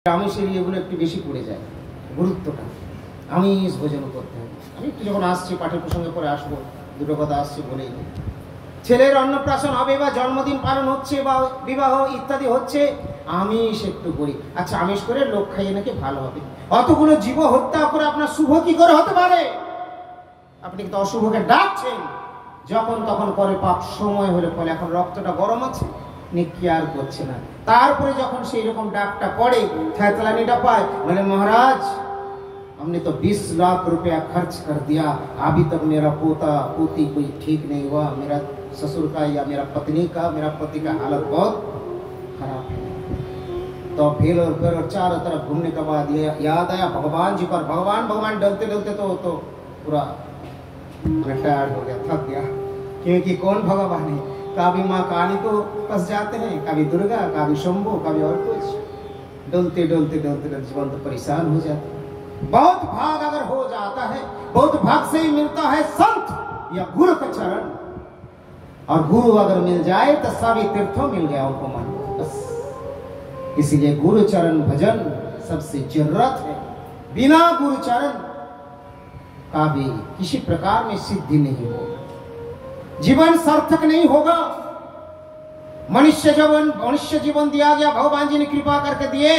আমিষের এগুলো একটু বেশি পড়ে যায়, গুরুত্বটা আমিষ ভোজন করতে হবে। আমি একটু যখন আসছি পাঠের প্রসঙ্গে পরে আসবো, দুটো কথা আসছে বলেই দিই। ছেলের অন্নপ্রাশন হবে বা জন্মদিন পালন হচ্ছে বা বিবাহ ইত্যাদি হচ্ছে, আমিষ একটু করি। আচ্ছা, আমিষ করে লোক খাইয়ে নাকি ভালো হবে। অতগুলো জীব হত্যা করে আপনার শুভ কি করে হতে পারে? আপনি কিন্তু অশুভকে ডাকছেন, যখন তখন করে পাপ, সময় হলে ফলে। এখন রক্তটা গরম আছে, কেয়ার করছে না। তারপরে যখন সেই রকম ডাকটা পড়ে, थैतलानीটা पाए, बोले महाराज हमने तो 20 लाख रुपया खर्च कर दिया, अभी तक मेरा पोता पोती कोई ठीक नहीं हुआ, मेरा ससुर का या मेरा पत्नी का, मेरा पति का हालत बहुत खराब है। तो फिर चारों तरफ घूमने के बाद ये याद आया भगवान जी पर। भगवान भगवान डलते डलते तो पूरा रिटायर्ड हो गया, थक गया। क्योंकि कौन भगवान है? कभी माँ काली को फंस जाते हैं, कभी दुर्गा, कभी शंभू, कभी और कुछ। डलते डलते डलते जीवन तो परेशान हो जाता है। बहुत भाग अगर हो जाता है, बहुत भाग से ही मिलता है संत या गुरु का चरण, और गुरु अगर मिल जाए तो सभी तीर्थों मिल गया उपमान। बस इसलिए गुरु चरण भजन सबसे जरूरत है। बिना गुरु चरण का भी किसी प्रकार में सिद्धि नहीं होगा, जीवन सार्थक नहीं होगा। मनुष्य जीवन दिया गया, भगवान जी ने कृपा करके दिए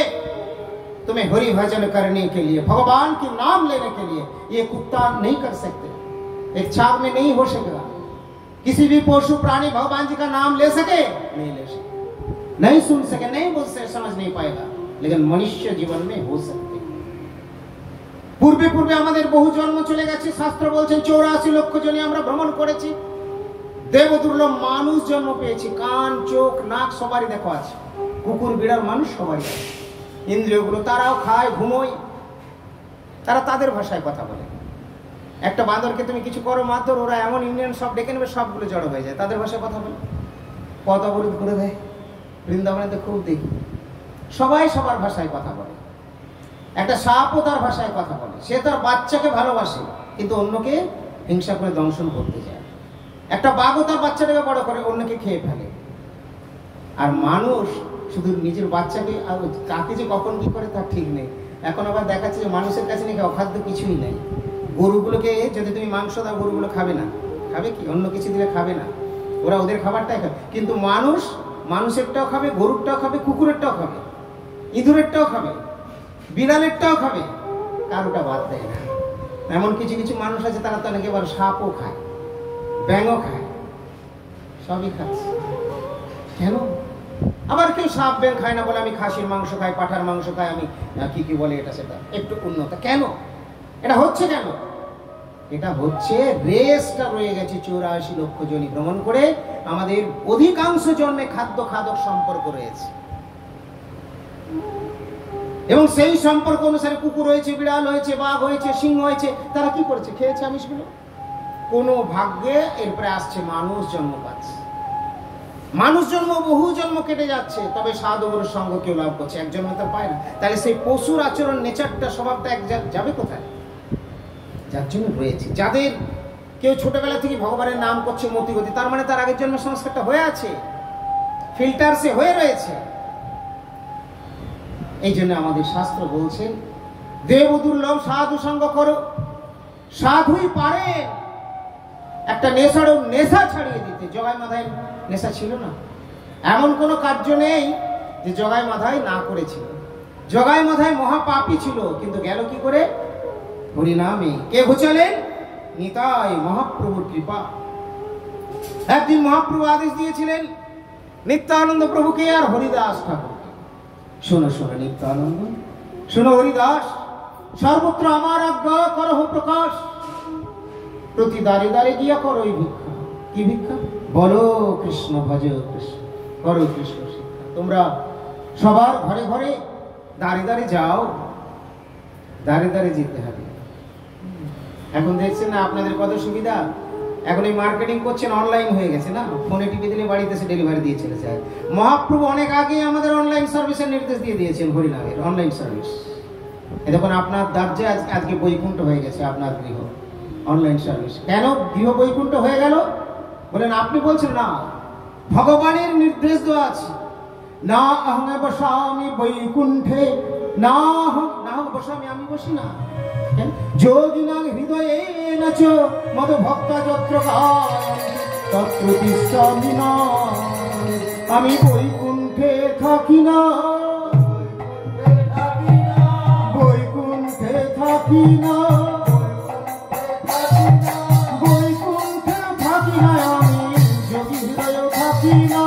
तुम्हें हरि भजन करने के लिए, भगवान के नाम लेने के लिए। ये कुत्ता नहीं कर सकते, एक छाप में नहीं हो सकेगा। किसी भी पशु प्राणी भगवान जी का नाम ले सके? नहीं ले सके, नहीं सुन सके, नहीं बोल सके, समझ नहीं पाएगा। लेकिन मनुष्य जीवन में हो सकते। पूर्वे पूर्वे আমাদের বহু জন্ম চলে গেছে। শাস্ত্র বলছেন 84 লক্ষ জনি আমরা ভ্রমণ করেছি। দেব দুর্লভ মানুষ জন্ম পেয়েছি। কান, চোখ, নাক সবারই দেখো আছে। কুকুর, বিড়াল, মানুষ সবারই আছে। ইন্দ্রিয়গুলো তারাও খায়, ঘুমোয়, তারা তাদের ভাষায় কথা বলে। একটা বাঁদরকে তুমি কিছু করো মাত্র, ওরা এমন ইন্ডিয়ান সব ডেকে নেবে, সবগুলো জড়ো হয়ে যায়, তাদের ভাষায় কথা বলে, পথ অবরোধ করে দেয়। বৃন্দাবনে তো খুব দেখি, সবাই সবার ভাষায় কথা বলে। একটা সাপও তার ভাষায় কথা বলে। সে তার বাচ্চাকে ভালোবাসে, কিন্তু অন্যকে হিংসা করে দংশন করতে যায়। একটা বাঘও তার বাচ্চাটাকে বড় করে, অন্যকে খেয়ে ফেলে। আর মানুষ শুধু নিজের বাচ্চাকে, আর কাকে যে কখন কি করে তার ঠিক নেই। এখন আবার দেখাচ্ছে যে মানুষের কাছে নাকি অখাদ্য কিছুই নেই। গরুগুলোকে যদি তুমি মাংস দাও, গরুগুলো খাবে না। খাবে কি? অন্য কিছু দিলে খাবে না, ওরা ওদের খাবারটাই খাবে। কিন্তু মানুষ মানুষেরটাও খাবে, গরুরটাও খাবে, কুকুরেরটাও খাবে, ইঁদুরেরটাও খাবে, বিড়ালেরটাও খাবে, কারোটা বাদ দেয় না। এমন কিছু কিছু মানুষ আছে, তারা তো নাকি আবার সাপও খায়, ব্যাঙও খায়, সবই খাচ্ছে। কেন? আবার কেউ সাপ ব্যাঙ খায় না, বলে আমি খাসির মাংস খাই, পাঠার মাংস খাই, আমি কি বলে এটা সেটা একটু উন্নত। কেন এটা হচ্ছে? কেন এটা হচ্ছে? রেসটা রয়ে গেছে 84 লক্ষ জনি ভ্রমণ করে। আমাদের অধিকাংশ জন্মে খাদ্য খাদক সম্পর্ক রয়েছে, এবং সেই সম্পর্ক অনুসারে কুকুর হয়েছে, বিড়াল হয়েছে, বাঘ হয়েছে, সিংহ হয়েছে। তারা কি করেছে? খেয়েছে আমিষগুলো। কোনো ভাগ্যে এরপরে আসছে মানুষ জন্ম পাচ্ছে। মানুষ জন্ম বহু জন্ম কেটে যাচ্ছে, তবে সাধুগুরুর সঙ্গ কেউ লাভ করছে, এক জন্ম তো পায় না। তাহলে সেই পশুর আচরণ, নেচারটা, স্বভাবটা এক যাবে কোথায়? যার জন্য রয়েছে। যাদের কেউ ছোটবেলা থেকে ভগবানের নাম করছে মতিগতি, তার মানে তার আগের জন্ম সংস্কারটা হয়ে আছে, ফিল্টার সে হয়ে রয়েছে। এই জন্য আমাদের শাস্ত্র বলছেন, দেব দুর্লভ সাধু সঙ্গ করো। সাধুই পারে একটা নেশা ছাড়িয়ে দিতে। জগাই মাধায় নেশা ছিল না, এমন কোনো কার্য নেই যে জগাই মাধায় না করেছিল। জগাই মাধায় মহাপাপী ছিল, কিন্তু গেল কি করে? হরিনামে। কে ঘুচালেন? নিতাই মহাপ্রভুর কৃপা। একদিন মহাপ্রভু আদেশ দিয়েছিলেন নিত্যানন্দ প্রভুকে আর হরিদাস ঠাকুরকে, শোনো শোনো নিত্যানন্দ, শোনো হরিদাস, সর্বত্র আমার আজ্ঞা করহ প্রকাশ, প্রতি দ্বারে দ্বারে গিয়া করো এই ভিক্ষা। কি ভিক্ষা? বলো কৃষ্ণ ভজ কৃষ্ণ, করো কৃষ্ণ শিক্ষা। তোমরা সবার ঘরে ঘরে দ্বারে দ্বারে যাও, দ্বারে দ্বারে যেতে হবে। এখন দেখছেন না আপনাদের কত সুবিধা। এখন এই মার্কেটিং করছেন, অনলাইন হয়ে গেছে না, ফোনে টিপে দিলে বাড়িতে এসে ডেলিভারি দিয়ে চলে যায়। মহাপ্রভু অনেক আগে আমাদের অনলাইন সার্ভিসের নির্দেশ দিয়ে দিয়েছেন, হরিনামের অনলাইন সার্ভিস। দেখুন আপনার দার্জে আজকে বৈকুণ্ঠ হয়ে গেছে, আপনার গৃহ অনলাইন সার্ভিস। কেন গৃহ বৈকুণ্ঠ হয়ে গেল? বলেন আপনি বলছেন না, ভগবানের নির্দেশ দেওয়া আছে, না অহং বসামি বৈকুণ্ঠে না হোক না হোক বসো, আমি বসি না। যোগিনা হৃদয়ে নাচ মদ ভক্ত যত্র তত্র তিষ্ঠামি না, আমি বৈকুণ্ঠে থাকি না, বৈকুণ্ঠে থাকি না, বৈকুণ্ঠে থাকি না, আমি যোগী হৃদয়ে থাকি না,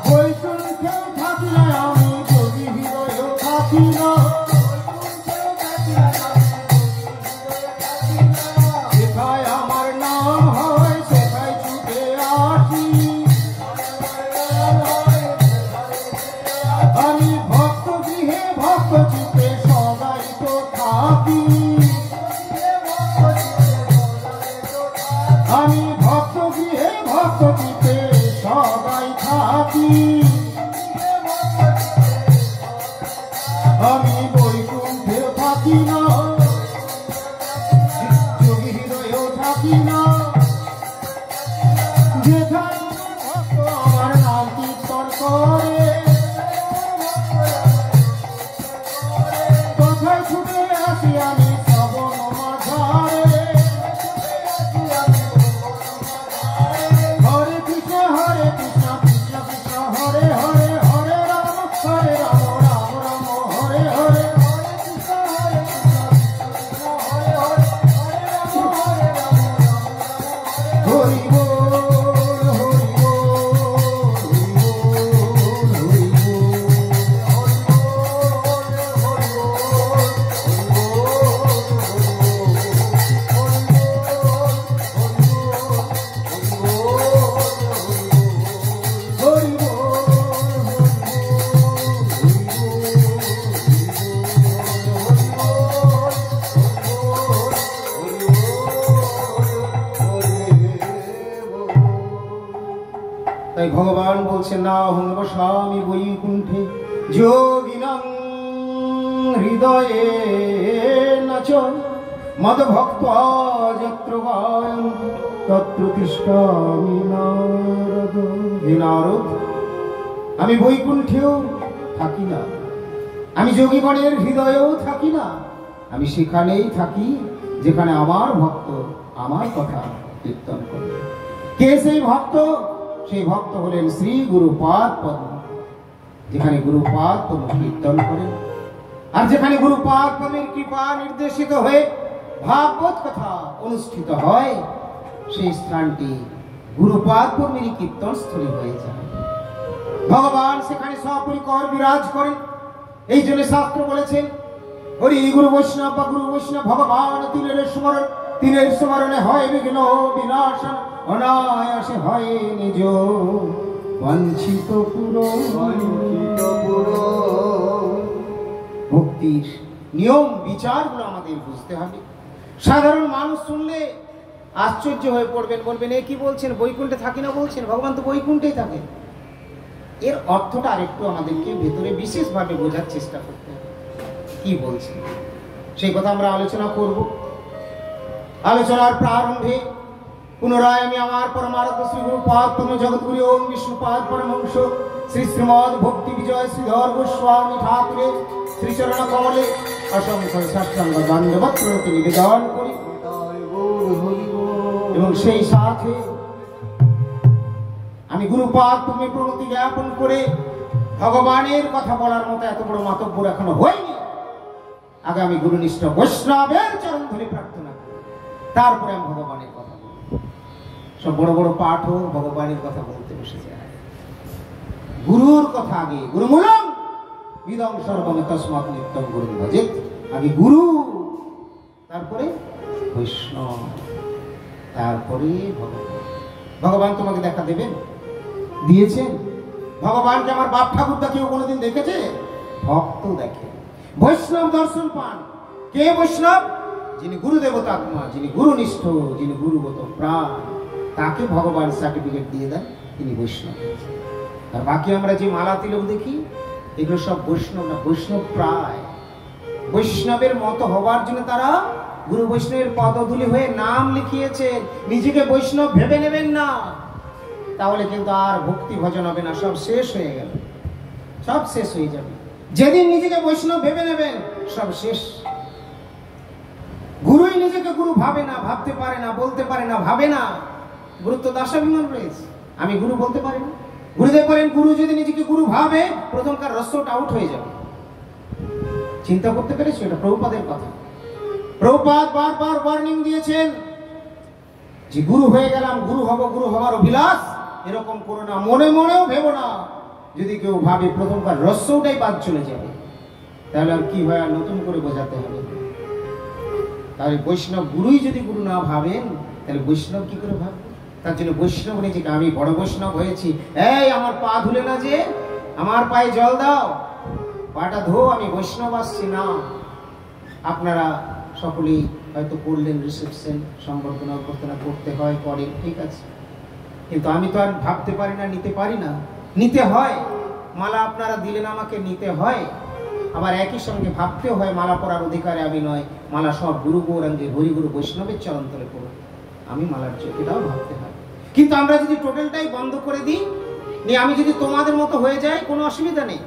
বৈকুণ্ঠে থাকি না, আমি যোগী হৃদয়ে থাকি না। সেখায় আমার নাম হয়, সেখায় ছুটে আসি, আমি ভক্ত গৃহে ভক্ত চিত্তে সদাই তো থাকি, আমি ভক্ত গৃহে ভক্ত চিত্তে সদাই থাকি, আমি বৈকুণ্ঠে থাকি না, যোগী হৃদয়েও থাকি না। যেখানে ভক্ত আমার নাম কীর্তন করে, কোথায় ছুটে আসি আমি শ্রবণ মাঝারে, হরে কৃষ্ণ কৃষ্ণ কৃষ্ণ হরে হরে, হরে রাম রাম রাম হরে হরে, হরি বল হরি তাই ভগবান বলছেন না হং বসামি বৈকুণ্ঠে যোগিনাং হৃদয়ে নাচ মদ ভক্ত যত্র গায়ন্তি তত্র তিষ্ঠামি নারদ। হে নারদ, আমি বৈকুণ্ঠেও থাকি না, আমি যোগীগণের হৃদয়েও থাকি না, আমি সেখানেই থাকি যেখানে আমার ভক্ত আমার কথা কীর্তন করে। কে সেই ভক্ত? সেই ভক্ত হলেন শ্রী গুরুপাদ পদ্ম। যেখানে গুরুপাদ পদ্ম কীর্তন করেন আর যেখানে গুরুপাদ পদ্মের কৃপা নির্দেশিত হয়ে ভাগবত কথা অনুষ্ঠিত হয়, সেই স্থানটি গুরুপাদ পদ্মেরই কীর্তন স্থলী হয়ে যায়। ভগবান সেখানে সপরিকর বিরাজ করেন। এই জন্য শাস্ত্র বলেছেন হরি গুরু বৈষ্ণব বা গুরু বৈষ্ণব ভগবান তিনের স্মরণে হয় বিঘ্ন বিনাশন, অনায়াসে হয় নিজ বাঞ্ছিত পুরো। ভক্তির নিয়ম বিচারগুলো আমাদের বুঝতে হবে। সাধারণ মানুষ শুনলে আশ্চর্য হয়ে পড়বেন, বলবেন এ কি বলছেন, বৈকুণ্ঠে থাকি না বলছেন, ভগবান তো বৈকুণ্ঠেই থাকে। এর অর্থটা আরেকটু আমাদেরকে ভেতরে বিশেষভাবে বোঝার চেষ্টা করতে হবে কি বলছেন, সেই কথা আমরা আলোচনা করব। আলোচনার প্রারম্ভে পুনরায় আমি আমার পরমারাধ্য শ্রী গুরুপাদ পরম জগৎগুরু ওম বিষ্ণুপাদ পরমহংস শ্রী শ্রীমদ ভক্তি বিজয় শ্রীধর গোস্বামী ঠাকুরের শ্রীচরণ কমলে অসংখ্য সাষ্টাঙ্গ দণ্ডবৎ প্রণতি নিবেদন করি এবং সেই সাথে আমি গুরুপাদ পরমে প্রণতি জ্ঞাপন করে ভগবানের কথা বলার মতো এত বড় মাতব্বর এখনো হয়নি। আগে আমি গুরুনিষ্ঠ বৈষ্ণবের চরণ ধরে প্রার্থনা করি, তারপরে আমি ভগবানের কথা বলি। সব বড় বড় পাঠও ভগবানের কথা বলতে বসে যায়। গুরুর কথা আগে, গুরুমূলং বিদং সর্বং তস্মাৎ নিত্যং গুরুং ভজেৎ। আগে গুরু, তারপরে বৈষ্ণব, তারপরে ভগবান। ভগবান তোমাকে দেখা দেবেন, দিয়েছেন। ভগবানকে আমার বাপ ঠাকুরদা কেউ কোনোদিন দেখেছে? ভক্ত দেখে, বৈষ্ণব দর্শন পান। কে বৈষ্ণব? যিনি গুরুদেবতাত্মা, যিনি গুরুনিষ্ঠ, যিনি গুরুগত প্রাণ, তাকে ভগবান সার্টিফিকেট দিয়ে দেন, তিনি বৈষ্ণব। আর বাকি আমরা যে মালা তিলক দেখি, এগুলো সব বৈষ্ণব না, বৈষ্ণব প্রায়। বৈষ্ণবের মতো হওয়ার জন্য তারা গুরু বৈষ্ণবের পদধূলি হয়ে নাম লিখিয়েছেন। নিজেকে বৈষ্ণব ভেবে নেবেন না। তাহলে কিন্তু আর ভক্তি ভজন হবে না, সব শেষ হয়ে গেল, সব শেষ হয়ে যাবে। যেদিন নিজেকে বৈষ্ণব ভেবে নেবেন সব শেষ। গুরুই নিজেকে গুরু ভাবে না, ভাবতে পারে না, বলতে পারে না, ভাবে না, গুরুত্ব দাসাভিমান রয়েছে, আমি গুরু বলতে পারি না। গুরুদেব বলেন গুরু যদি নিজেকে গুরু ভাবে প্রথমকার রস্যটা আউট হয়ে যাবে। চিন্তা করতে পেরেছো? এটা প্রভুপাদের কথা। প্রভুপাদ বারবার ওয়ার্নিং দিয়েছেন যে গুরু হয়ে গেলাম, গুরু হব, গুরু হবার অভিলাষ এরকম করো না, মনে মনেও ভেবো না। যদি কেউ ভাবে প্রথমকার রস্যটাই বাদ চলে যাবে, তাহলে আর কি হয়, আর নতুন করে বোঝাতে হবে। তাহলে বৈষ্ণব গুরুই যদি গুরু না ভাবেন তাহলে বৈষ্ণব কি করে ভাববে? তার জন্য বৈষ্ণব নিজেকে, আমি বড় বৈষ্ণব হয়েছি, এই আমার পা ধুলে না, যে আমার পায়ে জল দাও, পাটা ধো, আমি বৈষ্ণব আসছি না। আপনারা সকলেই হয়তো করলেন রিসেপশন, সংবর্ধনা অভ্যর্থনা করতে হয়, করেন, ঠিক আছে, কিন্তু আমি তো আর ভাবতে পারি না, নিতে পারি না। নিতে হয়, মালা আপনারা দিলেন আমাকে, নিতে হয়, আবার একই সঙ্গে ভাবতেও হয় মালা পরার অধিকারে আমি নয়, মালা সব গুরু গৌরাঙ্গের হরিগুরু বৈষ্ণবের চরণ তলে পড়ো, আমি মালার চোখ, এটাও ভাবতে হয়। কিন্তু আমরা যদি টোটালটাই বন্ধ করে দিই, আমি যদি তোমাদের মতো হয়ে যাই, কোনো অসুবিধা নেই,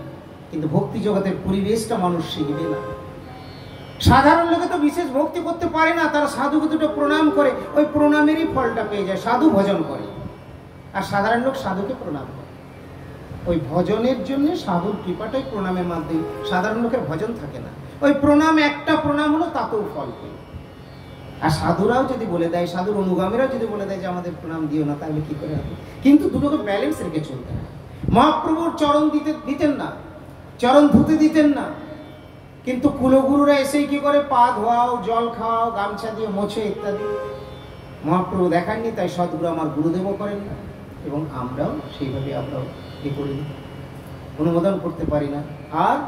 কিন্তু ভক্তি জগতের পরিবেশটা মানুষ শিখবে না। সাধারণ লোকে তো বিশেষ ভক্তি করতে পারে না, তারা সাধুকে দুটো প্রণাম করে, ওই প্রণামেরই ফলটা পেয়ে যায়, সাধু ভজন করে, আর সাধারণ লোক সাধুকে প্রণাম করে। ওই ভজনের জন্য সাধুর কৃপাটাই প্রণামের মাধ্যমে, সাধারণ লোকের ভজন থাকে না। ওই প্রণাম, একটা প্রণাম হলো তাতেও ফল পেয়ে। আর সাধুরাও যদি বলে দেয়, সাধুর অনুগামীরাও যদি বলে দেয় যে আমাদের প্রণাম দিও না, তাহলে কি করে হবে? কিন্তু দুটোকে ব্যালেন্স রেখে চলতে হয়। মহাপ্রভুর চরণ দিতেন না, চরণ ধুতে দিতেন না, কিন্তু কুলগুরুরা এসেই কি করে, পা ধোয়াও, জল খাওয়াও, গামছা দিয়ে মোছে ইত্যাদি। মহাপ্রভু দেখাননি, তাই সদ্গুরু আমার গুরুদেবও করেন না, এবং আমরাও সেইভাবে আমরাও এ করিনি, অনুমোদন করতে পারি না। আর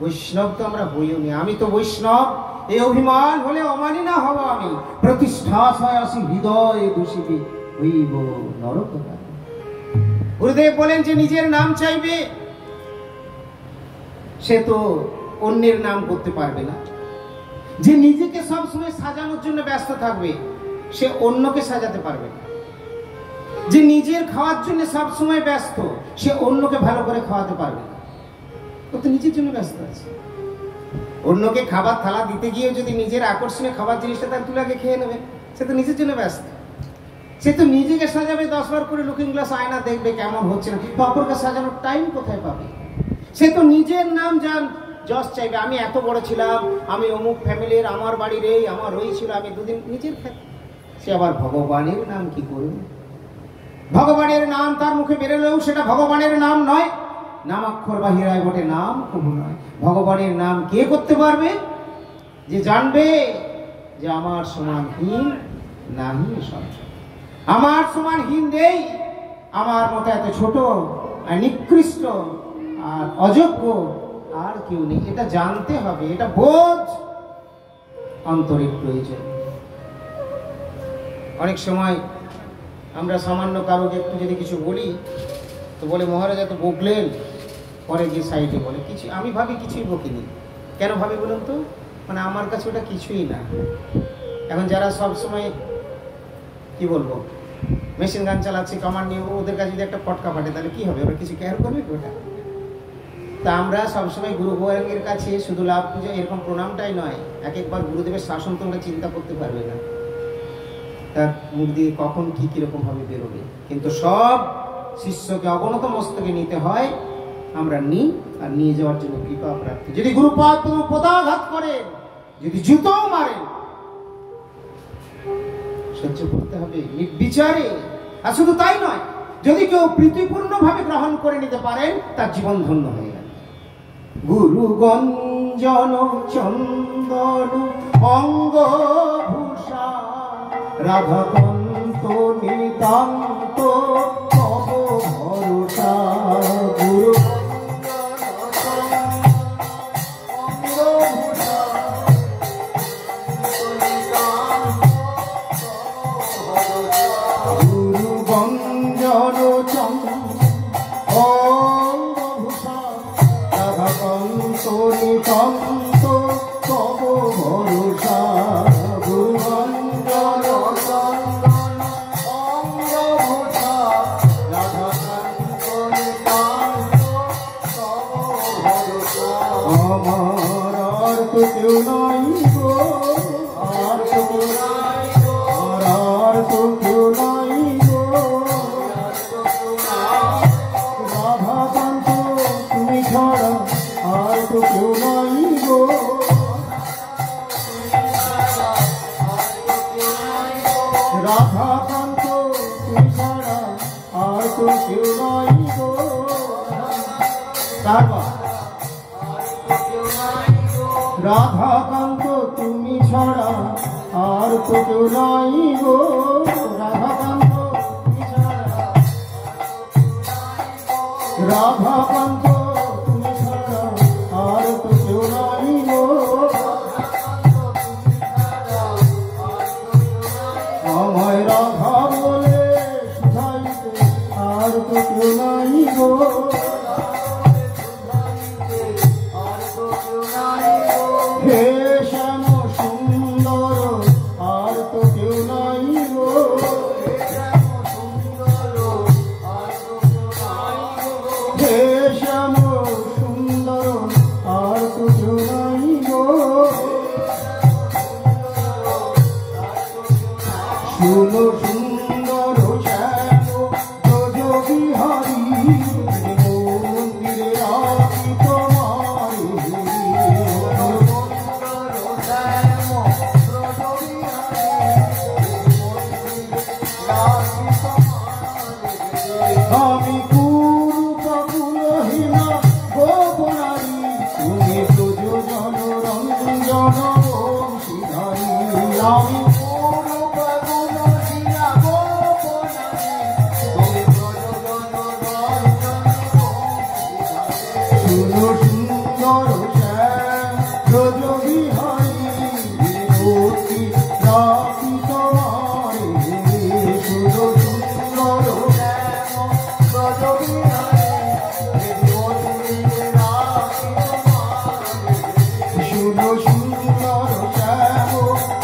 বৈষ্ণব তো আমরা হইও নি, আমি তো বৈষ্ণব, এই অভিমান হলে অমানি না হব আমি, প্রতিষ্ঠা আসি হৃদয় দূষিবি হইব নরকগামী। গুরুদেব বলেন যে নিজের নাম চাইবে, সে তো অন্যের নাম করতে পারবে না। যে নিজেকে সবসময় সাজানোর জন্য ব্যস্ত থাকবে, সে অন্যকে সাজাতে পারবে না। যে নিজের খাওয়ার জন্য সবসময় ব্যস্ত, সে অন্যকে ভালো করে খাওয়াতে পারবে না। ও তো নিজের জন্য ব্যস্ত আছে। অন্যকে খাবার থালা দিতে গিয়ে যদি নিজের আকর্ষণীয় খাবার জিনিসটা তার তুলে আগে খেয়ে নেবে, সে তো নিজের জন্য ব্যস্ত। সে তো নিজেকে সাজাবে, 10 বার করে লুকিং গ্লাস আয়না দেখবে কেমন হচ্ছে না, অপরকে সাজানোর টাইম কোথায় পাবে? সে তো নিজের নাম যশ চাইবে, আমি এত বড় ছিলাম, আমি অমুক ফ্যামিলির, আমার বাড়ির এই, আমার ওই ছিল, আমি দুদিন নিজের। সে আবার ভগবানের নাম কি করবে? ভগবানের নাম তার মুখে বেরোলেও সেটা ভগবানের নাম নয়, নামাক্ষর বাহিরায় বটে নাম কবু নয়। ভগবানের নাম কে করতে পারবে? যে জানবে যে আমার সমান হীন নাহি সংসার, আমার সমান হীন নেই, আমার মতো এত ছোট আর নিকৃষ্ট আর অযোগ্য আর কেউ নেই। এটা জানতে হবে, এটা বোধ অন্তরের প্রয়োজন। অনেক সময় আমরা সামান্য কারোকে একটু যদি কিছু বলি তো বলে মহারাজ এত বকলেন, পরে গিয়ে সাইডে বলে কিছু, আমি ভাবি কিছুই বকিনি। কেন ভাবি বলুন তো? মানে আমার কাছে ওটা কিছুই না। এখন যারা সব সময় কি বলবো মেশিন গান চালাচ্ছে, কামান নিয়ে, ওদের কাছে যদি একটা পটকা ফাটে তাহলে কি হবে? ওরা কিছু কেয়ার করবে ওটা? তা আমরা সবসময় গুরু গৌরাঙ্গের কাছে শুধু লাভ পুজো এরকম প্রণামটাই নয়, এক একবার গুরুদেবের শাসন তোমরা চিন্তা করতে পারবে না, তার মুখ দিয়ে কখন কি কিরকম ভাবে বেরোবে। কিন্তু সব শিষ্যকে অবনত মস্তকে নিতে হয়, আমরা নিই, আর নিয়ে যাওয়ার জন্য কৃপা প্রার্থী। যদি গুরুপাদ পদাঘাত করেন, যদি জুতোও মারেন, সহ্য করতে হবে নির্বিচারে। আর শুধু তাই নয়, যদি কেউ প্রীতিপূর্ণ ভাবে গ্রহণ করে নিতে পারেন, তার জীবন ধন্য হয়ে গেল। গুরু গঞ্জন চন্দন অঙ্গভূষা রাধাকান্ত নিতান্ত তব ভরসা। গুরু কেউ নাই গো, আর তো কেউ নাই গো, আর তো কেউ নাই গো, রাধাকান্ত তুমি ছাড়া আর তো কেউ নাই গো, রাধাকান্ত তুমি ছাড়া আর তো কেউ নাই গো। তারপর রাধাকান্ত তুমি ছাড়া আর তো কেউ নাই গো, রাধাকান্ত তুমি ছাড়া, রাধাকান্ত তুমি ছাড়া আর তো কেউ নাই গো, আমায় রাধা বলে শুধাইতে আর তো কেউ নাই গো, হে শ্যাম সুন্দর আর তো কেউ নাই গো, হে শ্যাম সুন্দর আর তো কেউ নাই গো, শুনো সুন্দর শ্যাম ব্রজ বিহারী মন্দিরে আসি তোমারি, আমি কুরূপ কুলহীনা গোপনারী তুমি প্রযোজন রঞ্জন বংশীধারী, আমি কুরূপ কুলহীনা গোপনারী তুমি প্রযোজন রঞ্জন বংশীধারী, শুনো সুন্দর শ্যাম ব্রজ বিহারী মূর্তি রাখি তোমারি, শুনো সুন্দর শুনো সুন্দর শ্যাম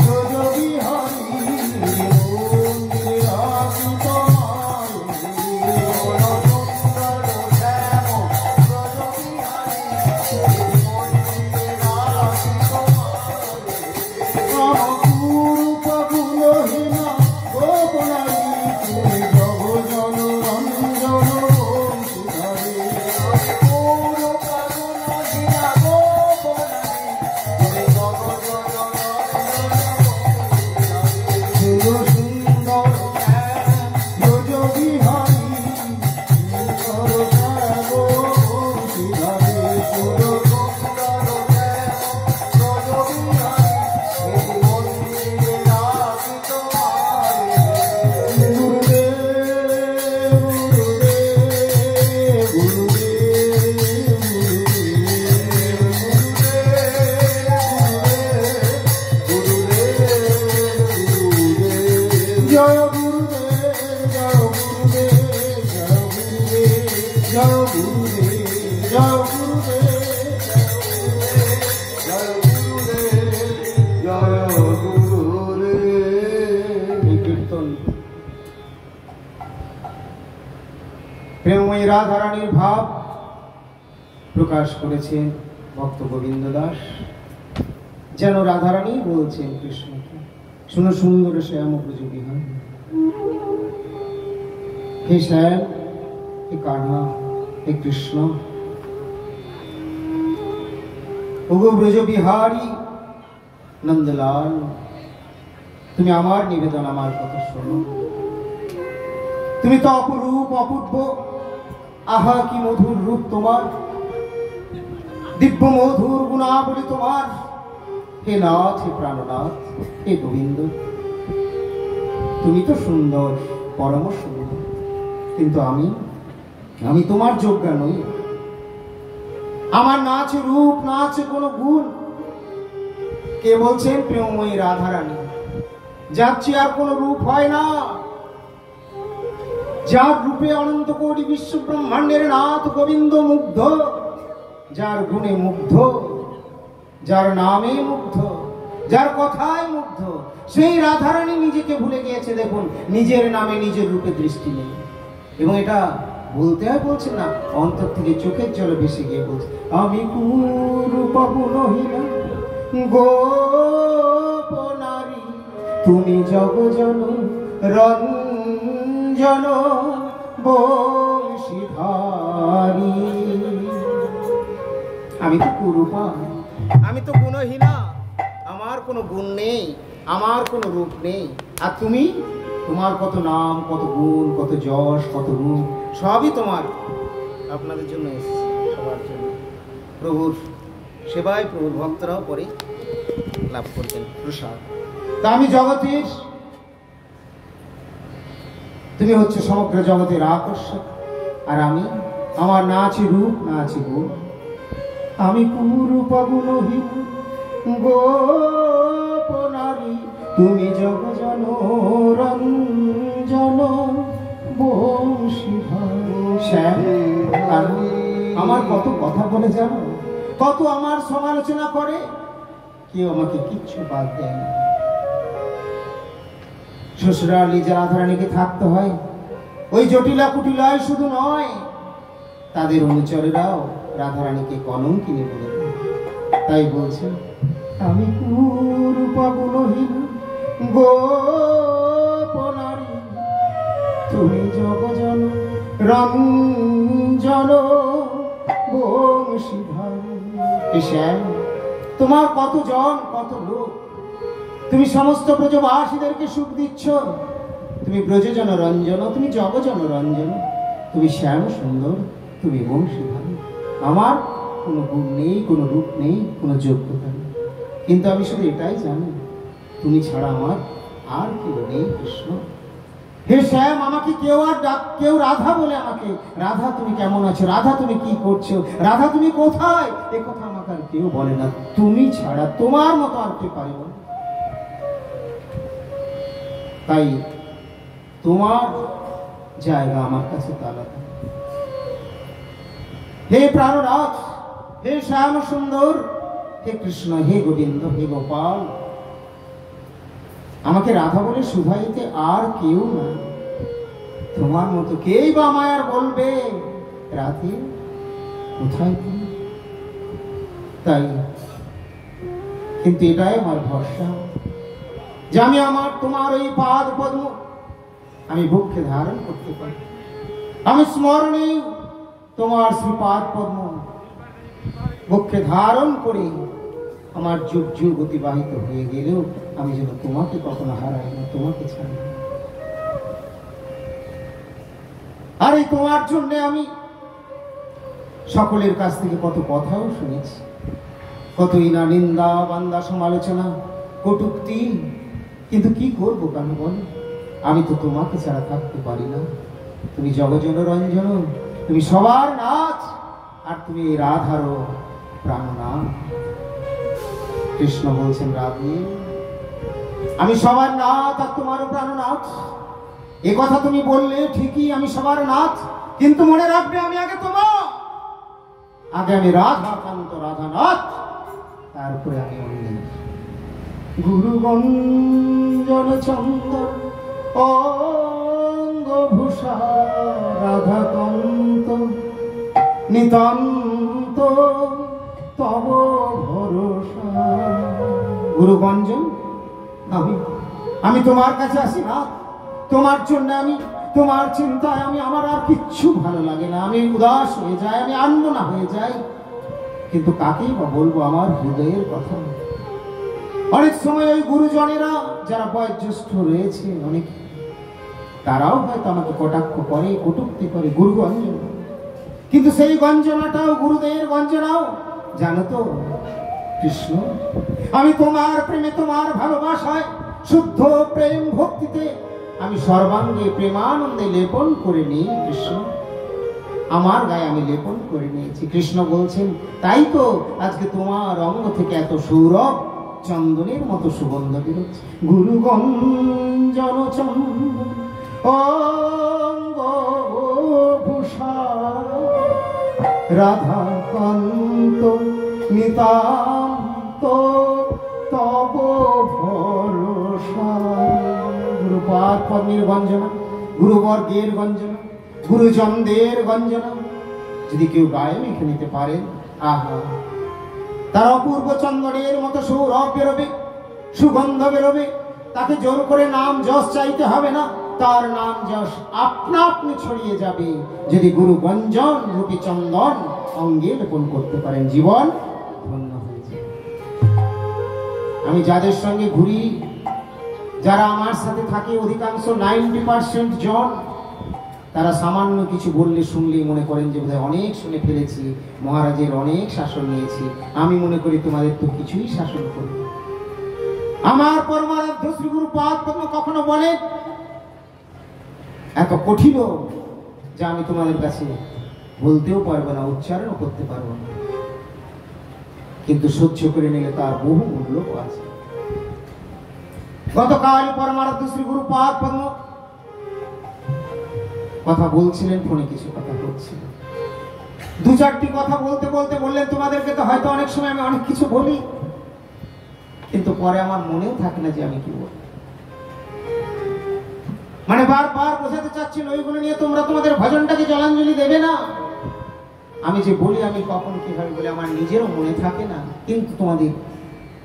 ব্রজ বিহারী মন্দিরে আসি তোমারি, কুরূপ গুণহীনা গোপনারী তুমি জগজন রঞ্জন বংশীধারী, কুরূপ গুণহীনা গোপনারী তুমি জগজন রঞ্জন সুন্দর ব্রজ বিহারী সুন্দর শ্যাম বংশীধারী, শুনো জয় গুরুদেব, জয় গুরুদেব, জয় গুরুদেব, জয় গুরুদেব, জয় গুরুদেব, জয় গুরুদেব, জয় গুরুদেব। এই কীর্তন প্রেমময়ী রাধারানীর ভাব প্রকাশ করেছেন ভক্ত গোবিন্দ দাস, যেন রাধারানী বলছেন কৃষ্ণকে, শুনো সুন্দর শ্যাম ব্রজ বিহারী, হে শ্যাম, হে কান্হা, হে কৃষ্ণ, ওগো ব্রজ বিহারী নন্দলাল, তুমি আমার নিবেদন, আমার কথা শোনো, তুমি তো অপরূপ অপূর্ব, আহা কি মধুর রূপ তোমার, দিব্য মধুর গুণাবলী তোমার, হে নাথ, হে প্রাণনাথ, হে গোবিন্দ, তুমি তো সুন্দর, পরম সুন্দর, কিন্তু আমি তোমার যোগ্য নই, আমার না আছে রূপ, না আছে কোনো গুণ। কে বলছেন? প্রেমময়ী রাধারানী, যার চেয়ে আর কোনো রূপ হয় না, যার রূপে অনন্ত কোটি বিশ্ব ব্রহ্মাণ্ডের নাথ গোবিন্দ মুগ্ধ, যার গুণে মুগ্ধ, যার নামে মুগ্ধ, যার কথায় মুগ্ধ, সেই রাধারানী নিজেকে ভুলে গিয়েছে। দেখুন, নিজের নামে নিজের রূপে দৃষ্টি নেই, এবং এটা বলতে হয়, বলছে না, অন্তর থেকে চোখের জলে ভেসে গিয়ে বলছে, আমি কুরূপ গুণহীনা গোপনারী তুমি জগজন রঞ্জন বংশীধারী। আমি তো কুরূপা, আমি তো গুণহীনা, আমার কোনো গুণ নেই, আমার কোনো রূপ নেই। আর তুমি, তোমার কত নাম, কত গুণ, কত যশ, কত রূপ, সবই তোমার। আপনাদের জন্য এসেছি, সবার জন্য। প্রভুর সেবায় প্রভুর ভক্তরাও পরে লাভ করবেন প্রসাদ। তা আমি জগতের, তুমি হচ্ছে সমগ্র জগতের আকর্ষক, আর আমি, আমার না আছে রূপ, না আছে গুণ। আমি কুরূপা গুণহীন গোপনারী তুমি জগজন রঞ্জন বংশীধারী। আমার কত কথা বলে জানো, কত আমার সমালোচনা করে, কেউ আমাকে কিচ্ছু বাদ দেয় না। শ্বশুরালী যে রাধারানীকে থাকতে হয়, ওই জটিলা কুটিলায় শুধু নয়, তাদের অনুচরেরাও রাধারানীকে কলঙ্কিনী বলে দেয়। তাই বলছে আমি কুরূপা গুণহীন গোপনারী তুমি জগজন রঞ্জন বংশীধারী। শ্যাম, তোমার কতজন, কত লোক, তুমি সমস্ত ব্রজবাসীদেরকে সুখ দিচ্ছ। তুমি ব্রজজন রঞ্জন, তুমি জগজন রঞ্জন, তুমি শ্যাম সুন্দর, তুমি বংশীধারী। আমার কোনো গুণ নেই, কোনো রূপ নেই, কোনো যোগ্যতা নেই, কিন্তু আমি শুধু এটাই জানি, তুমি ছাড়া আমার আর কেউ নেই কৃষ্ণ। হে শ্যাম, আমাকে কেউ আর কেউ রাধা বলে আমাকে, রাধা তুমি কেমন আছো, রাধা তুমি কি করছো, রাধা তুমি কোথায়, এ কথা আমাকে আর কেউ বলে না। তুমি ছাড়া তোমার মতো আর কে পারে বল? তাই তোমার জায়গা আমার কাছে আলাদা। হে প্রাণনাথ, হে শ্যাম সুন্দর, হে কৃষ্ণ, হে গোবিন্দ, হে গোপাল, আমাকে রাধা বলে শুভাইতে আর কেউ না। তোমার মতো কেই বা আমায় আর বলবে রাধে কোথায় তুমি? তাই কিন্তু এটাই আমার ভরসা যে আমি আমার তোমার ওই পাদ পদ্ম আমি বুকে ধারণ করতে পারি। আমি স্মরণে তোমার শ্রীপাদ পদ্ম বুকে ধারণ করে আমার যুগ যুগ অতিবাহিত হয়ে গেলেও আমি যেন তোমাকে কখনো হারাই না, তোমাকে ছাড়ি। আর এই তোমার জন্য আমি সকলের কাছ থেকে কত কথাও শুনেছি, কত ইনা নিন্দা বান্দা সমালোচনা কটূক্তি, কিন্তু কি করবো কেন বল? আমি তো তোমাকে ছাড়া থাকতে পারি না। তুমি জগজন রঞ্জন, তুমি সবার নাথ, আর তুমি রাধারও প্রাণনাথ। কৃষ্ণ বলছেন রাধে আমি সবার নাথ আর তোমারও প্রাণনাথ। এ কথা তুমি বললে ঠিকই, আমি সবার নাথ, কিন্তু মনে রাখবে আমি আগে তোমার, আগে আমি রাধাকান্ত রাধানাথ, তারপরে আমি অন্য। গুরুগঞ্জন চন্দন অঙ্গভূষা রাধাকান্ত নিতান্ত তব ভরসা। গুরুগঞ্জন, আমি তোমার কাছে আসি না, তোমার জন্য আমি, তোমার চিন্তায় আমি, আমার আর কিচ্ছু ভালো লাগে না, আমি উদাস হয়ে যাই, আমি আনমনা হয়ে যাই। কিন্তু কাকেই বা বলবো আমার হৃদয়ের কথা? অনেক সময় ওই গুরুজনেরা যারা বয়োজ্যেষ্ঠ রয়েছে অনেক, তারাও হয়তো আমাকে কটাক্ষ করে, কটূক্তি করে, গুরুগঞ্জন। কিন্তু সেই গঞ্জনাটাও গুরুদেবের গঞ্জনাও জানো তো কৃষ্ণ, আমি তোমার প্রেমে, তোমার ভালোবাসায়, শুদ্ধ প্রেম ভক্তিতে আমি সর্বাঙ্গে প্রেমানন্দে লেপন করে নিই কৃষ্ণ, আমার গায়ে আমি লেপন করে নিয়েছি। কৃষ্ণ বলছেন তাই তো আজকে তোমার অঙ্গ থেকে এত সৌরভ চন্দনের মতো সুগন্ধ বেরোচ্ছে। গুরুগঞ্জন চন্দন অঙ্গভূষা রাধাকান্ত নিতান্ত তব ভরসা। গুরুপাদ পদ্মের গঞ্জনা, গুরুবর্গের গঞ্জনা, গুরুজনদের গঞ্জনা যদি কেউ গায়ে মেখে নিতে পারেন, আহা তার অপূর্ব চন্দনের মতো সৌরভ বেরোবে, সুগন্ধ বেরোবে। তাকে জোর করে নাম যশ চাইতে হবে না, তার নাম যশ আপনা আপনি ছড়িয়ে যাবে যদি গুরু গঞ্জন রূপী চন্দন অঙ্গে লেপন করতে পারেন। জীবন ধন্য হয়ে যায়। আমি যাদের সঙ্গে ঘুরি, যারা আমার সাথে থাকে, অধিকাংশ 90% জন, তারা সামান্য কিছু বললে শুনলেই মনে করেন যে বোধহয় অনেক শুনে ফেলেছি, মহারাজের অনেক শাসন নিয়েছি। আমি মনে করি তোমাদের তো কিছুই শাসন করি। আমার পরমারাধ্য শ্রী গুরুপাদ পদ্ম কখনো বলেন এত কঠিন যা আমি তোমাদের কাছে বলতেও পারবো না, উচ্চারণও করতে পারবো না, কিন্তু সহ্য করে নিলে তার বহু মূল্য আছে। গতকাল পরমারাধ্য শ্রী গুরুপাদ পদ্ম কথা বলছিলেন, ফোনে কিছু কথা বলছিলেন। দু চারটি কথা বলতে বলতে বললেন, তোমাদেরকে তো হয়তো অনেক সময় আমি অনেক কিছু বলি, কিন্তু পরে আমার মনেও থাকে না যে আমি কি বলি। মানে বারবার বোঝাতে চাচ্ছেন ওইগুলো নিয়ে তোমরা তোমাদের ভজনটাকে জলাঞ্জলি দেবে না। আমি যে বলি আমি কখন কিভাবে বলি আমার নিজেরও মনে থাকে না, কিন্তু তোমাদের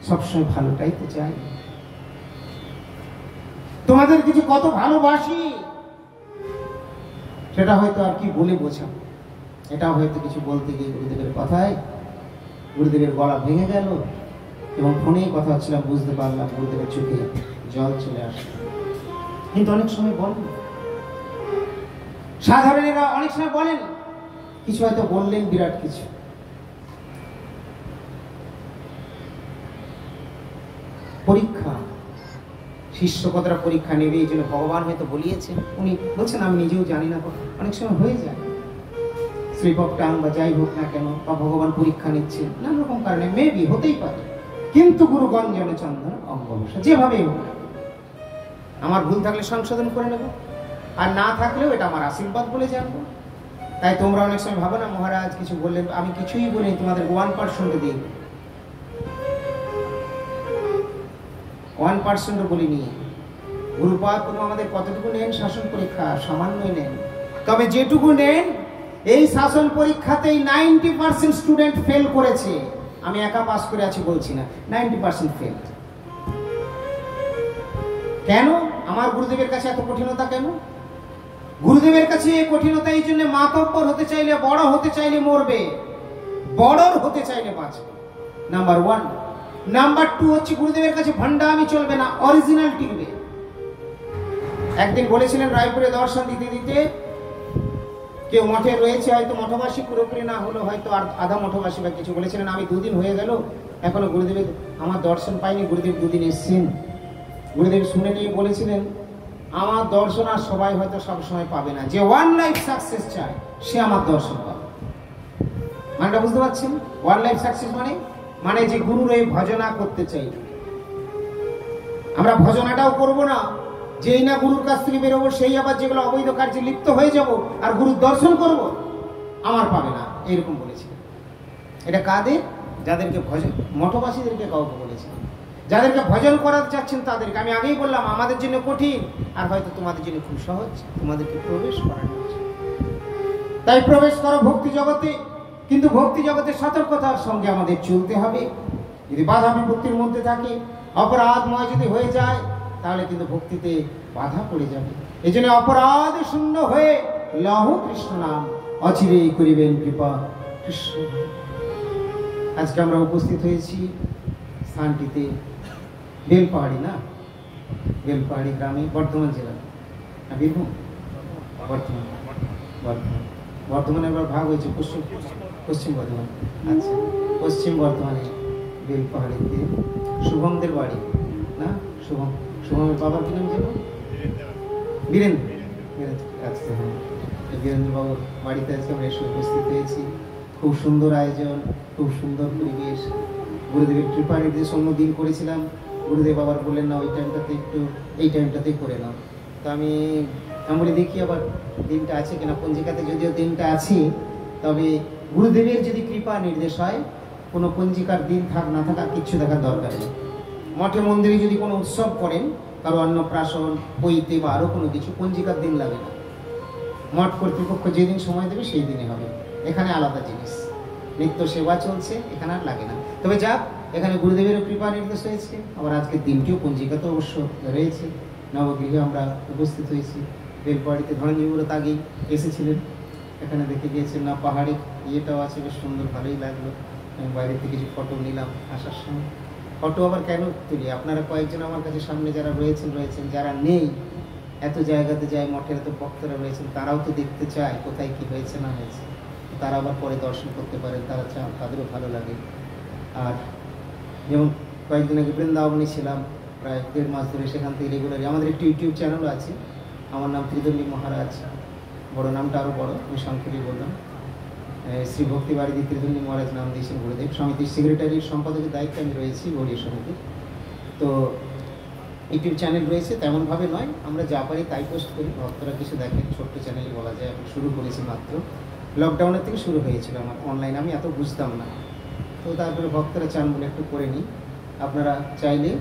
সবসময় ভালোটাই তো চাই। তোমাদের কিছু কত ভালোবাসি সেটা হয়তো আর কি বলে বোঝাবো। এটা হয়তো কিছু বলতে গিয়ে গুরুদেবের কথায় গুরুদেবের গলা ভেঙে গেল, এবং ফোনেই কথা হচ্ছিলাম, বুঝতে পারলাম গুরুদেবের চোখে জল চলে আসলো। কিন্তু অনেক সময় বলেন, সাধারণেরা অনেক সময় বলেন কিছু, হয়তো বললেন বিরাট কিছু। পরীক্ষা, শিষ্য কতটা পরীক্ষা নেবে এই জন্য ভগবান হয়তো বলিয়েছেন। উনি বলছেন আমি নিজেও জানি না, অনেক সময় হয়ে যায় শ্রীপক টাং বা যাই হোক না কেন, বা ভগবান পরীক্ষা নিচ্ছে নানা রকম কারণে, মেবি হতেই পারে। কিন্তু গুরু গঞ্জন চন্দন অঙ্গবসা যেভাবেই হোক, আমার ভুল থাকলে সংশোধন করে নেব, আর না থাকলেও এটা আমার আশীর্বাদ বলে জানবো। তাই তোমরা অনেক সময় ভাবো না মহারাজ কিছু বললেন, আমি কিছুই বলি, তোমাদের 1% দিই, 1% বলিনি। গুরুপাদ পদ্ম আমাদের কতটুকু নেন শাসন পরীক্ষা? সামান্যই নেন। তবে যেটুকু নেন এই শাসন পরীক্ষাতেই 90% স্টুডেন্ট ফেল করেছে। আমি একা পাস করে আছি বলছি না, 90% ফেল। কেন? আমার গুরুদেবের কাছে এত কঠিনতা কেন? গুরুদেবের কাছে এই কঠিনতা এই জন্য, মাতব্বর হতে চাইলে, বড় হতে চাইলে মরবে, বড় হতে চাইলে বাঁচবে, নাম্বার 1। নাম্বার 2 হচ্ছে গুরুদেবের কাছে ভণ্ডামি চলবে না, অরিজিনাল টিকবে। একদিন বলেছিলেন রায়পুরে দর্শন দিতে দিতে, কেউ মঠে রয়েছে, হয়তো মঠবাসী পুরোপুরি না হলো, হয়তো আধা মঠবাসী বা কিছু, বলেছিলেন আমি 2 দিন হয়ে গেল এখনো গুরুদেবের আমার দর্শন পাইনি। গুরুদেব 2 দিন এসছেন। গুরুদেব শুনে নিয়ে বলেছিলেন আমার দর্শন আর সবাই হয়তো সবসময় পাবে না, যে 1 লাইফ সাকসেস চায় সে আমার দর্শন পাবে। মানেটা বুঝতে পারছেন? 1 লাইফ সাকসেস মানে যে গুরুর এই ভজনা করতে চাই, আমরা ভজনাটাও করব না, যেই না গুরুর কাছ থেকে বেরোবো সেই আবার যেগুলো অবৈধ কার্যে লিপ্ত হয়ে যাব আর গুরুর দর্শন করব, আমার পাবে না, এরকম বলেছিলেন। এটা কাদের? যাদেরকে ভজন, মঠবাসীদেরকে কাউকে বলেছেন, যাদেরকে ভজন করাতে চাচ্ছেন তাদেরকে। আমি আগেই বললাম আমাদের জন্য কঠিন, আর হয়তো তোমাদের জন্য খুব সহজ, তোমাদেরকে প্রবেশ করানো হচ্ছে। তাই প্রবেশ করো ভক্তি জগতে, কিন্তু ভক্তি জগতের সতর্কতার সঙ্গে আমাদের চলতে হবে। যদি বাধা বিপত্তির মধ্যে থাকে, অপরাধময় যদি হয়ে যায়, তাহলে কিন্তু ভক্তিতে বাধা পড়ে যাবে। এই জন্য অপরাধ শূন্য হয়ে লহ কৃষ্ণ নাম, অচিরেই করিবেন কৃপা কৃষ্ণ। আজকে আমরা উপস্থিত হয়েছি স্থানটিতে বেলপাহাড়ি, না বেলপাহাড়ি গ্রামে, বর্ধমান জেলা, বীরভূম, বর্ধমানে এবার ভাগ হয়েছে পশ্চিম বর্ধমান। আচ্ছা, পশ্চিম বর্ধমানে বেলপাহাড়িতে শুভমদের বাড়ি, না শুভমের বাবার কি নাম ছিল? বীরেন্দ্র। আচ্ছা, হ্যাঁ, বীরেন্দ্র বাবুর বাড়িতে আজকে আমরা এসে উপস্থিত হয়েছি। খুব সুন্দর আয়োজন, খুব সুন্দর পরিবেশ। গুরুদেবের কৃপা নির্দেশ অন্য দিন করেছিলাম, গুরুদেব আবার বললেন না ওই টাইমটাতে একটু এই টাইমটাতেই করে নাও। তো আমি বলি দেখি আবার দিনটা আছে কিনা, পঞ্জিকাতে যদিও দিনটা আছে, তবে গুরুদেবের যদি কৃপা নির্দেশ হয় কোনো পঞ্জিকার দিন থাক না থাকা কিচ্ছু দেখার দরকার নেই। মঠে মন্দিরে যদি কোনো উৎসব করেন, কারো অন্নপ্রাশন, পৈতে বা আরও কোনো কিছু, পঞ্জিকার দিন লাগে না। মঠ কর্তৃপক্ষ যেদিন সময় দেবে সেই দিনে হবে, এখানে আলাদা জিনিস। নিত্য সেবা চলছে, এখানে আর লাগে না। তবে যাক, এখানে গুরুদেবেরও কৃপা নির্দেশ হয়েছে। আবার আজকের দিনটিও পঞ্জিকা তো অবশ্য রয়েছে। নবগৃহে আমরা উপস্থিত হয়েছি। বেলপাহাড়িতে ধনঞ্জীবরত আগেই এসেছিলেন, এখানে দেখে গিয়েছেন। না পাহাড়ি ইয়েটাও আছে, বেশ সুন্দর, ভালোই লাগলো। আমি বাইরে থেকে কিছু ফটো নিলাম আসার সময়। ফটো আবার কেন তুলি, আপনারা কয়েকজন আমার কাছে সামনে যারা রয়েছেন, যারা নেই, এত জায়গাতে যায়, মঠের এত ভক্তরা রয়েছেন, তারাও তো দেখতে চায় কোথায় কি হয়েছে না হয়েছে। তারা আবার পরে দর্শন করতে পারেন, তারা চান, তাদেরও ভালো লাগে। আর যেমন কয়েকদিন আগে বৃন্দাবনে ছিলাম, প্রায় 1.5 মাস ধরে, সেখান থেকে রেগুলারই আমাদের একটি ইউটিউব চ্যানেলও আছে। আমার নাম ত্রিদণ্ডী মহারাজ, বড় নামটা আরও বড়, আমি সংক্ষেপে বললাম। শ্রী ভক্তি বাড়িদি ত্রিদণ্ডী মহারাজ নাম দিয়েছেন গুরুদেব। সমিতির সেক্রেটারির সম্পাদকের দায়িত্বে আমি রয়েছি গৌড়ীয় সমিতির। তো ইউটিউব চ্যানেল রয়েছে, তেমনভাবে নয়, আমরা যা পারি তাই পোস্ট করি, ভক্তরা কিছু দেখেন। ছোট্ট চ্যানেলই বলা যায়, এখন শুরু করেছি মাত্র, লকডাউনের থেকে শুরু হয়েছিল আমার অনলাইন, আমি এত বুঝতাম না। তো তারপরে ভক্তরা চান বলে একটু করে নিই। আপনারা চাইলে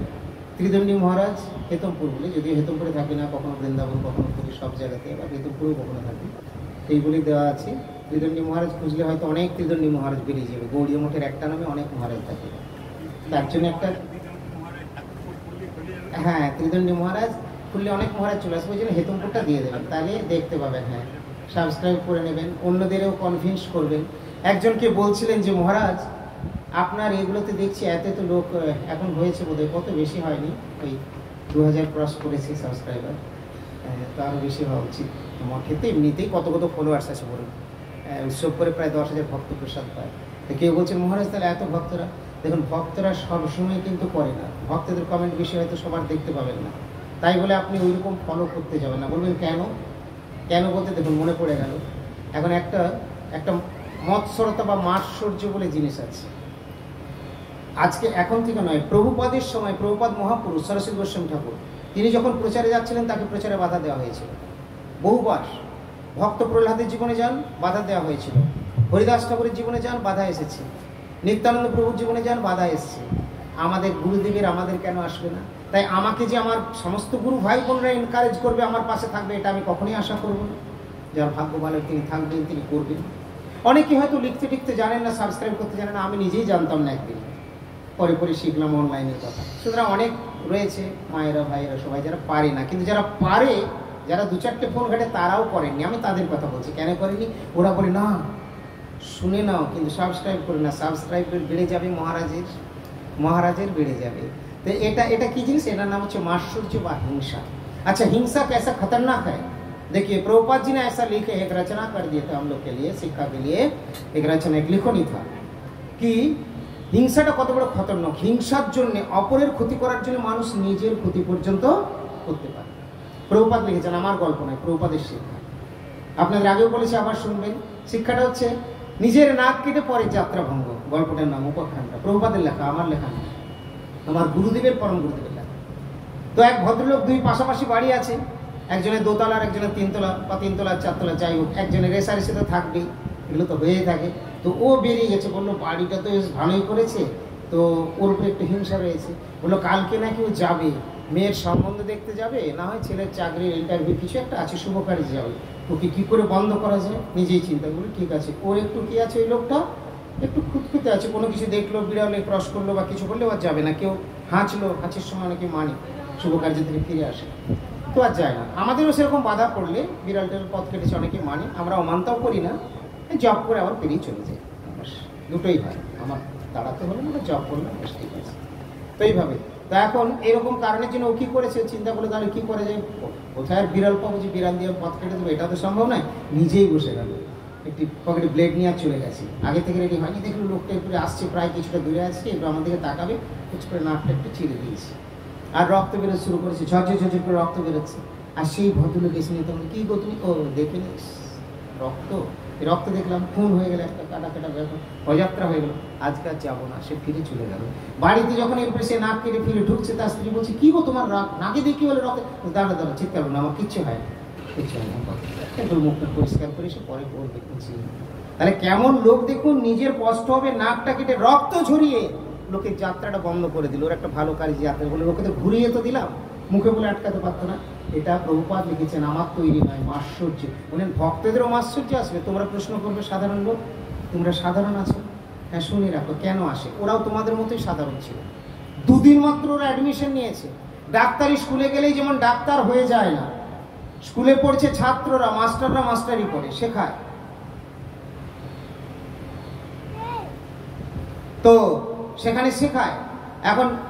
ত্রিদণ্ডী মহারাজ হেতমপুর বলে, যদিও হেতমপুরে থাকি না, কখনো বৃন্দাবন, কখনো পুরী, সব জায়গাতে, আবার হেতমপুরেও কখনো থাকি, এইগুলি দেওয়া আছে। ত্রিদণ্ডী মহারাজ খুঁজলে হয়তো অনেক ত্রিদণ্ডী মহারাজ বেরিয়ে যাবে। গৌড়ীয় মঠের একটা নামে অনেক মহারাজ থাকে, তার জন্য একটা, হ্যাঁ, ত্রিদণ্ডী মহারাজ খুললে অনেক মহারাজ চলে আসবে, ওই জন্য হেতমপুরটা দিয়ে দেবেন, তাহলে দেখতে পাবেন। হ্যাঁ, সাবস্ক্রাইব করে নেবেন, অন্যদেরও কনভিন্স করবেন। একজনকে বলছিলেন যে মহারাজ, আপনার এগুলোতে দেখছি এত তো লোক এখন হয়েছে, বোধহয় কত বেশি হয়নি, ওই 2000 ক্রস করেছে সাবস্ক্রাইবার, তো আরও বেশি হওয়া উচিত। মঠেতে এমনিতেই কত কত ফলোয়ার্স আছে বলুন, উৎসব করে প্রায় 10,000 ভক্ত প্রসাদ পায়। তো কেউ বলছেন মহারাজ তাহলে এত ভক্তরা, দেখুন ভক্তরা সবসময় কিন্তু করে না, ভক্তদের কমেন্ট বেশি হয়তো সবার দেখতে পাবেন না, তাই বলে আপনি ওইরকম ফলো করতে যাবেন না। বলবেন কেন, কেন বলতে দেখুন মনে পড়ে গেল, এখন একটা মৎসরতা বা মাৎসর্য বলে জিনিস আছে। আজকে এখন থেকে নয়, প্রভুপাদের সময়, প্রভুপাদ মহাপুরুষ সরস্বতী গোস্বামী ঠাকুর, তিনি যখন প্রচারে যাচ্ছিলেন, তাকে প্রচারে বাধা দেওয়া হয়েছিল বহুবার। ভক্ত প্রহ্লাদের জীবনে যান, বাধা দেওয়া হয়েছিল। হরিদাস ঠাকুরের জীবনে যান, বাধা এসেছে। নিত্যানন্দ প্রভুর জীবনে যান, বাধা এসেছে। আমাদের গুরুদেবের আমাদের কেন আসবে না? তাই আমাকে যে আমার সমস্ত গুরু ভাই বোনরা এনকারেজ করবে, আমার পাশে থাকবে, এটা আমি কখনোই আশা করব না। যার ভাগ্য ভালো, তিনি থাকবেন, তিনি করবেন। অনেকে হয়তো লিখতে জানেন না, সাবস্ক্রাইব করতে জানেন না, আমি নিজেই জানতাম না, একদিন পরে শিখলাম অনলাইনের কথা। সুতরাং অনেক রয়েছে মায়েরা, ভাইয়েরা, সবাই যারা পারে না, কিন্তু যারা পারে, যারা 2-4টে ফোন ঘাটে, তারাও করেননি। আমি তাদের কথা বলছি, কেন করেনি? ওরা বলে না, শুনে নাও কিন্তু সাবস্ক্রাইব করে না, সাবস্ক্রাইব বেড়ে যাবে, মহারাজের বেড়ে যাবে। তো এটা কি জিনিস? এটার নাম হচ্ছে মাৎসর্য বা হিংসা। अच्छा, हिंसा कैसा खतरनाक है, देखिए प्रभुपाद जी ने ऐसा लिखे, एक रचना कर दिए थे हम लोग के लिए, शिक्षा के लिए एक रचना, एक लिखनी था कि হিংসাটা কত বড় খতরনাক। হিংসার জন্য, অপরের ক্ষতি করার জন্য মানুষ নিজের ক্ষতি পর্যন্ত করতে পারে। প্রভুপাদ লিখেছেন, আমার গল্প নয়, প্রভুপাদের শিক্ষা। আপনাদের আগেও বলেছি, আবার শুনবেন। শিক্ষাটা হচ্ছে নিজের নাক কেটে পরে যাত্রা ভঙ্গ। গল্পটার নাম উপাখ্যানটা, প্রভুপাদের লেখা, আমার লেখা নয়, আমার গুরুদেবের, পরম গুরুদেবের লেখা। তো এক ভদ্রলোক, 2 পাশাপাশি বাড়ি আছে, একজনের 2 তলার, একজনের 3 তলা বা 3 তলা 4 তলা, যাই হোক, একজনের রেসারেসি তো থাকবেই, এগুলো তো হয়েই থাকে। তো ও বেরিয়ে গেছে, বললো বাড়িটা তো বেশ ভালোই করেছে, তো ওর উপরে একটু হিংসা রয়েছে। বললো কালকে নাকি ও যাবে, মেয়ের সম্বন্ধ দেখতে যাবে, না হয় ছেলের চাকরির ইন্টারভিউ কিছু একটা আছে, শুভ কাজে যাবে। ওকে কী করে বন্ধ করা যায়, নিজেই চিন্তা করলো। ঠিক আছে, ওর একটু কি আছে, ওই লোকটা একটু খুঁতখুঁতে আছে, কোনো কিছু দেখলো, বিড়ালে ক্রস করলো বা কিছু করলে আর যাবে না। কেউ হাঁচলো, হাঁচির সময় অনেকে মানে শুভ কার্য থেকে ফিরে আসে, তো আর যায় না। আমাদেরও সেরকম বাধা পড়লে, বিড়ালটার পথ কেটেছে, অনেকে মানে, আমরা অমানতাও করি না, জব করে আবার পেরিয়ে চলে যায়। দুটোই হয়, আমার দাঁড়াতে হলে না, জব করলাম, বেশ ঠিক আছে। তো এইভাবে, তা এখন এরকম কারণের জন্য ও কী করেছে, চিন্তা করে তাহলে কী করে যায়, কোথায় আর বিড়াল পাবো যে বিড়াল দিয়ে পথ কেটে দেবো, এটা তো সম্ভব নয়। নিজেই বসে গেল, একটি পকেটে ব্লেড নিয়ে আর চলে গেছে। আগে থেকে রেডি হয়নি, দেখলো লোকটা একটু আসছে, প্রায় কিছুটা দূরে আসছে, একটু আমার দিকে তাকাবে, কিছু করে নাকটা একটু চিরে দিয়েছে, আর রক্ত বেরোতে শুরু করেছে, ঝরঝর করে রক্ত বেরোচ্ছে। আর সেই ভদ্রলোক এসে নিয়ে তখন কী গো তুমি, ও দেখে নিস রক্ত দেখলাম, খুন হয়ে গেলে, একটা কাটা ব্যাপার, অযাত্রা হয়ে গেল, আজকে আর যাবো না। সে ফিরে চলে গেল বাড়িতে। যখন এরপরে সে নাক কেটে ফিরে ঢুকছে, তার স্ত্রী বলছে কী গো তোমার নাকে দেখি বলে রক্ত, দাঁড়া চিৎকার করলো, আমার কিচ্ছু হয় না, কিচ্ছু হয় না, একটু মুখটা পরিষ্কার করে সে পরে দেখেছি। তাহলে কেমন লোক দেখুন, নিজের কষ্ট হবে, নাকটা কেটে রক্ত ঝরিয়ে লোকের যাত্রাটা বন্ধ করে দিল। ওর একটা ভালো কাজ যাত্রা বলে লোকে তো ঘুরিয়ে তো দিলাম, মুখে বলে আটকাতে পারতো না। এটা প্রভুপাদ লিখেছেন, আমার তৈরি নয়, মাৎসর্য। বলেন ভক্তদেরও মাৎসর্য আসবে। তোমরা প্রশ্ন করবে, সাধারণ লোক, তোমরা সাধারণ আছো, হ্যাঁ শুনে রাখো কেন আসে, ওরাও তোমাদের মতোই সাধারণ ছিল। দুদিন মাত্র ওরা অ্যাডমিশন নিয়েছে। ডাক্তারি স্কুলে গেলেই যেমন ডাক্তার হয়ে যায় না, স্কুলে পড়ছে ছাত্ররা, মাস্টাররা মাস্টারি করে শেখায়। তো সেখানে শেখায়। এখন